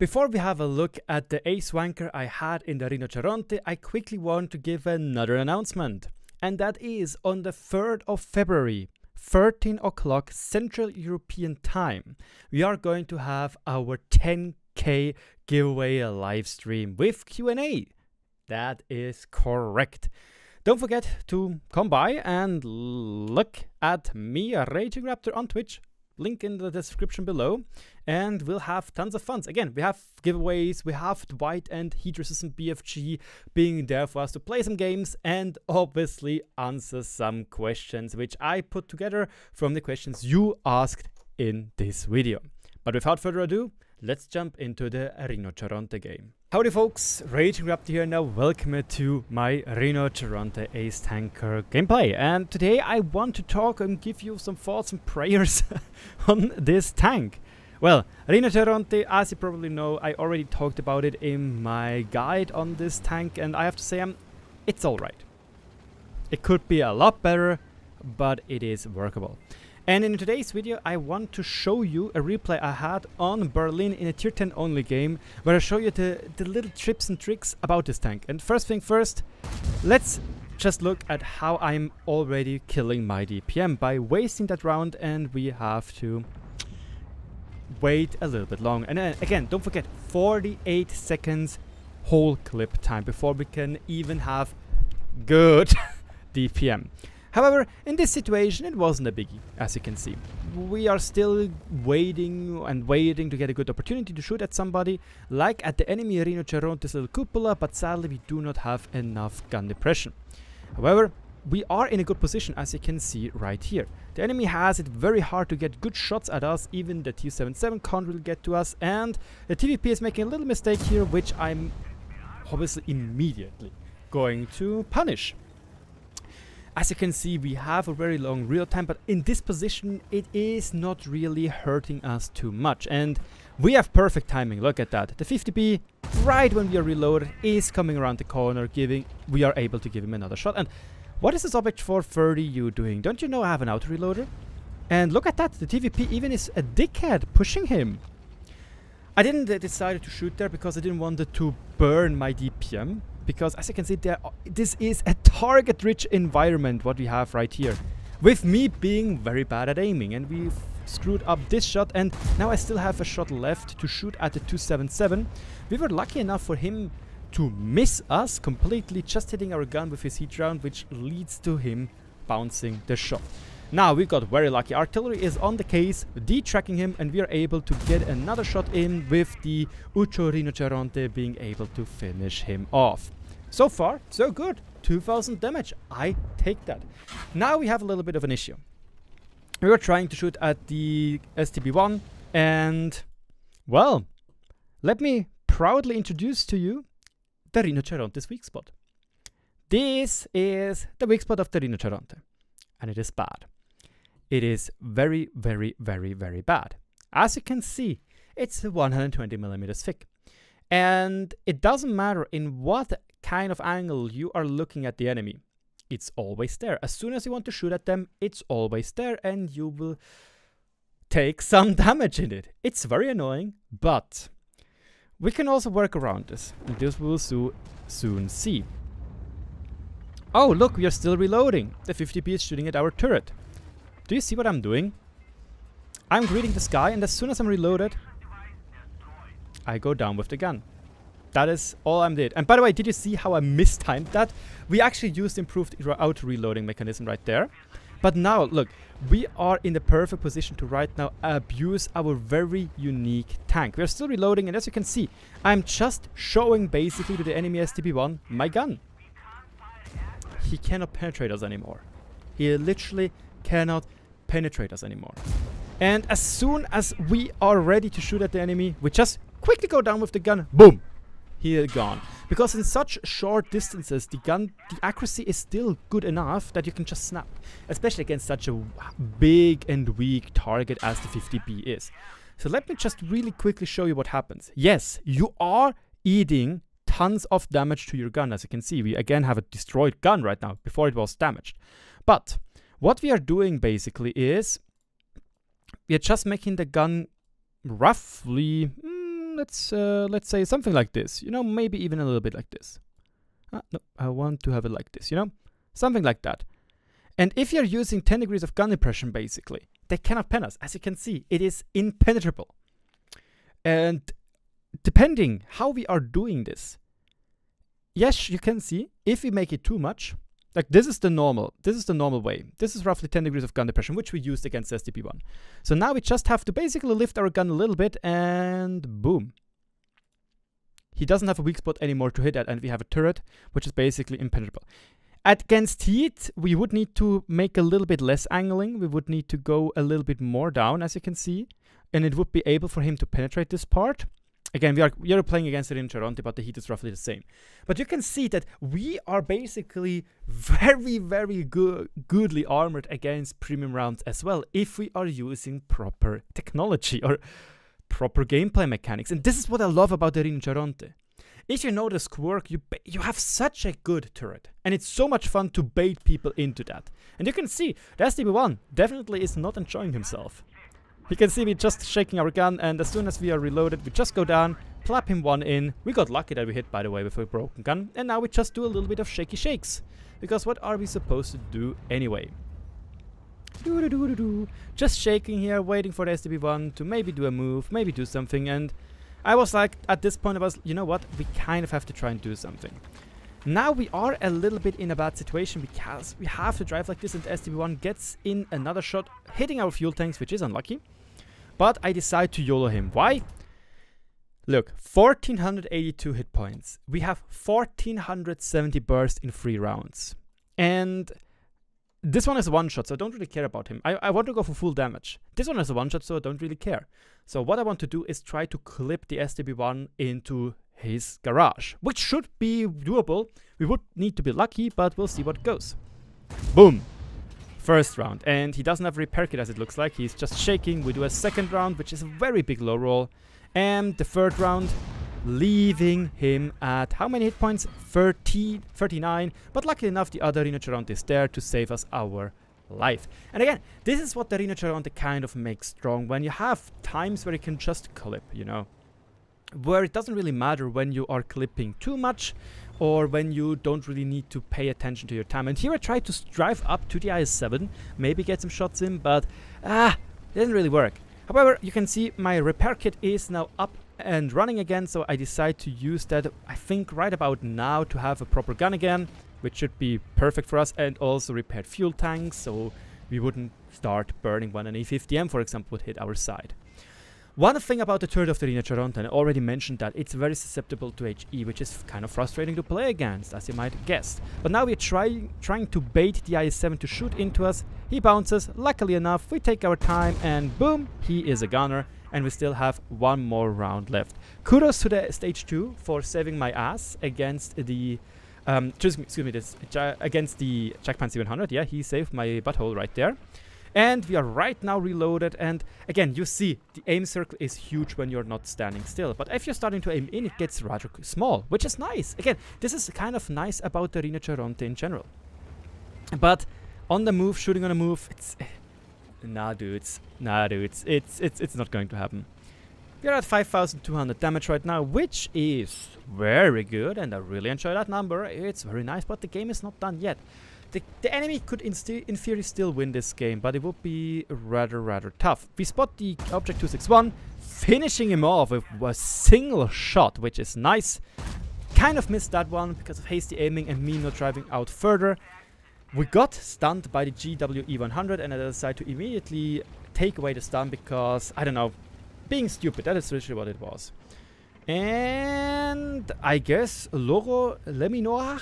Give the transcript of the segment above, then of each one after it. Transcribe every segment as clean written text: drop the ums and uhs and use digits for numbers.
Before we have a look at the ace wanker I had in the RINOCERONTE, I quickly want to give another announcement. And that is on the 3rd of February, 13 o'clock Central European time, we are going to have our 10K giveaway live stream with Q&A. That is correct. Don't forget to come by and look at me, RagingRaptor, on Twitch. Link in the description below, and we'll have tons of fun. Again, we have giveaways, we have the white and heat resistant BFG being there for us to play some games and obviously answer some questions which I put together from the questions you asked in this video. But without further ado, let's jump into the RINOCERONTE game. Howdy folks, RagingRaptor here, now welcome to my RINOCERONTE Ace Tanker gameplay. And today I want to talk and give you some thoughts and prayers on this tank. Well, RINOCERONTE, as you probably know, I already talked about it in my guide on this tank, and I have to say it's alright. It could be a lot better, but it is workable. And in today's video, I want to show you a replay I had on Berlin in a tier 10 only game, where I show you the little tips and tricks about this tank. And first thing first, let's just look at how I'm already killing my DPM by wasting that round, and we have to wait a little bit long. And again, don't forget, 48 seconds whole clip time before we can even have good DPM. However, in this situation, it wasn't a biggie, as you can see. We are still waiting and waiting to get a good opportunity to shoot at somebody, like at the enemy RINOCERONTE's little cupola, but sadly we do not have enough gun depression. However, we are in a good position, as you can see right here. The enemy has it very hard to get good shots at us, even the T-77 can't really get to us, and the TVP is making a little mistake here, which I'm obviously immediately going to punish. As you can see, we have a very long real time, but in this position it is not really hurting us too much, and we have perfect timing. Look at that. The 50B, right when we are reloaded, is coming around the corner, we are able to give him another shot. And what is this object 430 you doing? Don't you know I have an auto reloader? And look at that, the TVP even is a dickhead pushing him. I didn't decide to shoot there because I didn't want it to burn my DPM. Because as you can see there, this is a target-rich environment what we have right here. With me being very bad at aiming, and we've screwed up this shot, and now I still have a shot left to shoot at the 277. We were lucky enough for him to miss us completely, just hitting our gun with his heat round, which leads to him bouncing the shot. Now we got very lucky. Artillery is on the case, detracking him, and we are able to get another shot in with the Ucho RINOCERONTE being able to finish him off. So far, so good. 2000 damage. I take that. Now we have a little bit of an issue. We were trying to shoot at the STB-1, and well, let me proudly introduce to you the RINOCERONTE's weak spot. This is the weak spot of the RINOCERONTE, and it is bad. It is very, very, very, very bad. As you can see, it's 120mm thick. And it doesn't matter in what kind of angle you are looking at the enemy. It's always there. As soon as you want to shoot at them, it's always there, and you will take some damage in it. It's very annoying, but we can also work around this. And this we will soon see. Oh, look, we are still reloading. The 50B is shooting at our turret. Do you see what I'm doing? I'm greeting the sky, and as soon as I'm reloaded, I go down with the gun. That is all I did. And by the way, did you see how I mistimed that? We actually used improved auto reloading mechanism right there. But now, look, we are in the perfect position to right now abuse our very unique tank. We are still reloading, and as you can see, I'm just showing basically to the enemy STB-1 my gun. He cannot penetrate us anymore. He literally cannot penetrate us anymore. And as soon as we are ready to shoot at the enemy, we just quickly go down with the gun. Boom! He is gone. Because in such short distances, the accuracy is still good enough that you can just snap. Especially against such a big and weak target as the 50B is. So let me just really quickly show you what happens. Yes, you are eating tons of damage to your gun. As you can see, we again have a destroyed gun right now. Before it was damaged. But what we are doing basically is we are just making the gun roughly let's say something like this. You know, maybe even a little bit like this. No, I want to have it like this, you know? Something like that. And if you're using 10 degrees of gun impression, basically, they cannot pen us. As you can see, it is impenetrable. And depending how we are doing this, yes, you can see, if we make it too much, like this is the normal way. This is roughly 10 degrees of gun depression, which we used against SDP1. So now we just have to basically lift our gun a little bit and boom. He doesn't have a weak spot anymore to hit at, and we have a turret, which is basically impenetrable. Against heat, we would need to make a little bit less angling. We would need to go a little bit more down, as you can see, and it would be able for him to penetrate this part. Again, we are playing against the RinoCeronte, but the heat is roughly the same. But you can see that we are basically very, very goodly armored against premium rounds as well, if we are using proper technology or proper gameplay mechanics. And this is what I love about the RinoCeronte. If you know the Squirk, you have such a good turret, and it's so much fun to bait people into that. And you can see, the SDP1 definitely is not enjoying himself. You can see me just shaking our gun, and as soon as we are reloaded, we just go down, plap him one in. We got lucky that we hit, by the way, with a broken gun, and now we just do a little bit of shaky shakes. Because what are we supposed to do anyway? Just shaking here, waiting for the SDP1 to maybe do a move, maybe do something, and I was like, at this point I was, you know what, we kind of have to try and do something. Now we are a little bit in a bad situation because we have to drive like this, and the SDP1 gets in another shot, hitting our fuel tanks, which is unlucky. But I decide to YOLO him. Why? Look, 1482 hit points. We have 1470 burst in 3 rounds. And this one is a one-shot, so I don't really care about him. I want to go for full damage. This one is a one-shot, so I don't really care. So what I want to do is try to clip the SDP1 into his garage, which should be doable. We would need to be lucky, but we'll see what goes. Boom. First round, and he doesn't have repair kit as it looks like. He's just shaking. We do a second round, which is a very big low roll. And the third round, leaving him at how many hit points? 39. But luckily enough, the other RinoCeronte is there to save us our life. And again, this is what the RinoCeronte kind of makes strong, when you have times where you can just clip, you know, where it doesn't really matter when you are clipping too much or when you don't really need to pay attention to your time. And here I tried to drive up to the IS-7, maybe get some shots in, but didn't really work. However, you can see my repair kit is now up and running again, so I decide to use that, I think, right about now to have a proper gun again, which should be perfect for us, and also repaired fuel tanks, so we wouldn't start burning when an E50M, for example, would hit our side. One thing about the turret of the RinoCeronte, and I already mentioned that, it's very susceptible to HE, which is kind of frustrating to play against, as you might guess. But now we're trying to bait the IS-7 to shoot into us. He bounces. Luckily enough, we take our time, and boom, he is a gunner, and we still have one more round left. Kudos to the Stage 2 for saving my ass against the against the Jackpan 700. Yeah, he saved my butthole right there. And we are right now reloaded, and again, you see, the aim circle is huge when you're not standing still. But if you're starting to aim in, it gets rather small, which is nice. Again, this is kind of nice about the RinoCeronte in general. But on the move, shooting on a move, it's... Nah, dudes. It's not going to happen. We're at 5,200 damage right now, which is very good, and I really enjoy that number. It's very nice, but the game is not done yet. The enemy could in theory still win this game, but it would be rather tough. We spot the Object 261, finishing him off with a single shot, which is nice. Kind of missed that one because of hasty aiming and me not driving out further. We got stunned by the GWE100, and I decided to immediately take away the stun because, I don't know, being stupid, that is literally what it was. And I guess Loro Leminoir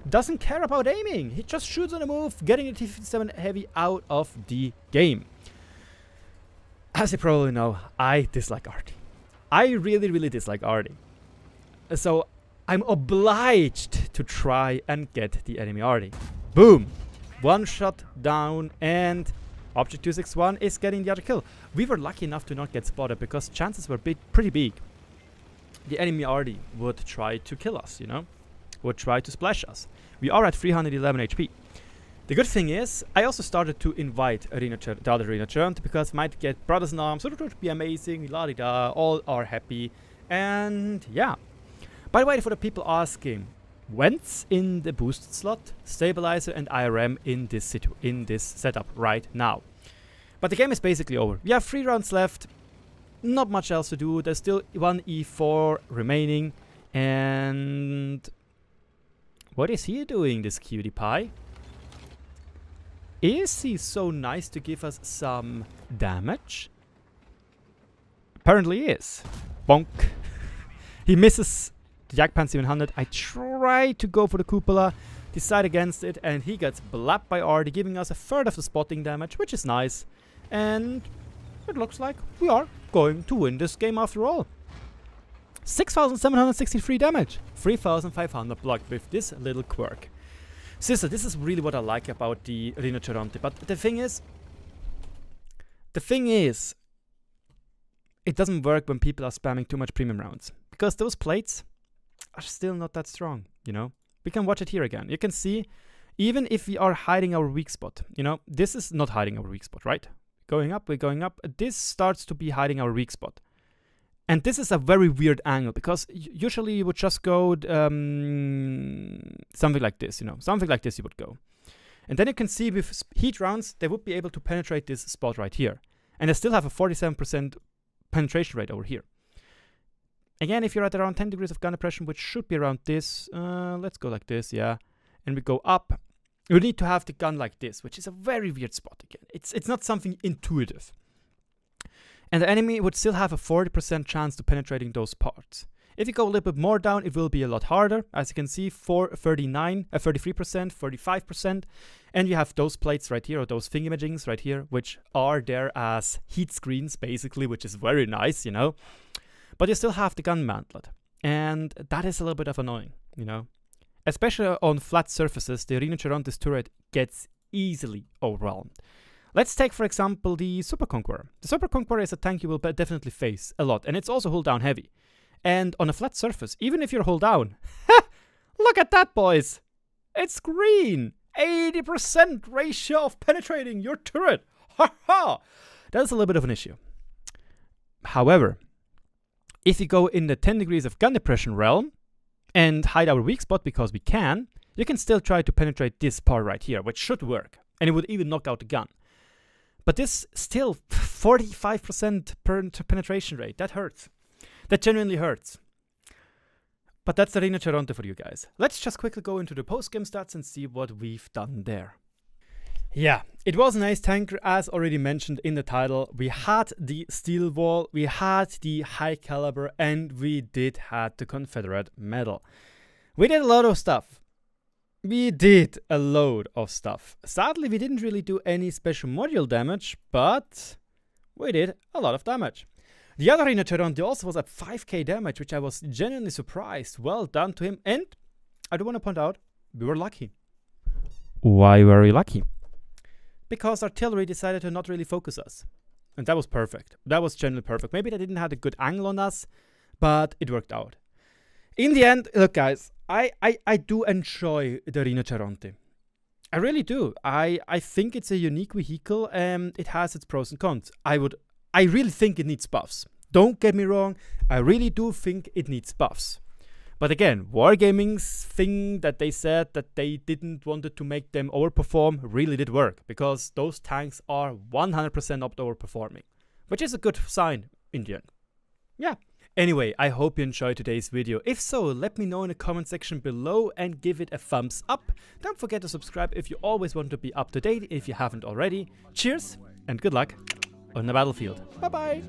doesn't care about aiming. He just shoots on a move, getting the T-57 Heavy out of the game. As you probably know, I dislike Arty. I really dislike Arty. So I'm obliged to try and get the enemy Arty. Boom! One shot down, and Object 261 is getting the other kill. We were lucky enough to not get spotted because chances were pretty big. The enemy Arty would try to kill us, you know? Would try to splash us. We are at 311 HP. The good thing is, I also started to invite the other RinoCeronte because might get brothers in arms, so it would be amazing, la-di-da, all are happy. And yeah. By the way, for the people asking, Vents in the boosted slot, Stabilizer and IRM in this setup right now. But the game is basically over. We have 3 rounds left. Not much else to do. There's still 1 E4 remaining. And what is he doing, this cutie pie? Is he so nice to give us some damage? Apparently he is. Bonk. He misses the Jagdpan 700. I try to go for the cupola, decide against it, and he gets blapped by Artie, giving us a third of the spotting damage, which is nice. And it looks like we are going to win this game after all. 6,763 damage, 3,500 block with this little quirk. Sister, this is really what I like about the RINOCERONTE. But the thing is, it doesn't work when people are spamming too much premium rounds. Because those plates are still not that strong, you know. We can watch it here again. You can see, even if we are hiding our weak spot, you know, this is not hiding our weak spot, right? Going up, we're going up. This starts to be hiding our weak spot. And this is a very weird angle, because usually you would just go something like this, you know. Something like this you would go. And then you can see with heat rounds, they would be able to penetrate this spot right here. And they still have a 47% penetration rate over here. Again, if you're at around 10 degrees of gun depression, which should be around this, let's go like this, yeah. And we go up. You need to have the gun like this, which is a very weird spot again. It's not something intuitive. And the enemy would still have a 40% chance to penetrating those parts. If you go a little bit more down, it will be a lot harder. As you can see, 33%, 35%. And you have those plates right here, or those thingamajigings right here, which are there as heat screens, basically, which is very nice, you know. But you still have the gun mantlet. And that is a little bit of annoying, you know. Especially on flat surfaces, the RINOCERONTE's turret gets easily overwhelmed. Let's take, for example, the Super Conqueror. The Super Conqueror is a tank you will definitely face a lot, and it's also hull down heavy. And on a flat surface, even if you're hull down, look at that, boys! It's green! 80% ratio of penetrating your turret! Ha ha! That's a little bit of an issue. However, if you go in the 10 degrees of gun depression realm and hide our weak spot, because we can, you can still try to penetrate this part right here, which should work. And it would even knock out the gun. But this still 45% penetration rate. That hurts. That genuinely hurts. But that's the RINOCERONTE for you guys. Let's just quickly go into the post-game stats and see what we've done there. Yeah, it was an ace tanker, as already mentioned in the title. We had the steel wall, we had the high caliber, and we did have the Confederate medal. We did a lot of stuff. We did a load of stuff. Sadly, we didn't really do any special module damage, but we did a lot of damage. The other RINOCERONTE also was at 5k damage, which I was genuinely surprised. Well done to him. And I do want to point out, we were lucky. Why were we lucky? Because artillery decided to not really focus us. And that was perfect. That was genuinely perfect. Maybe they didn't have a good angle on us, but it worked out. In the end, look guys, I do enjoy the RINOCERONTE. I really do. I think it's a unique vehicle and it has its pros and cons. I really think it needs buffs. Don't get me wrong, I really do think it needs buffs. But again, Wargaming's thing that they said that they didn't want to make them overperform really did work, because those tanks are 100% overperforming, which is a good sign in the end. Yeah. Anyway, I hope you enjoyed today's video. If so, let me know in the comment section below and give it a thumbs up. Don't forget to subscribe if you always want to be up to date if you haven't already. Cheers and good luck on the battlefield. Bye bye.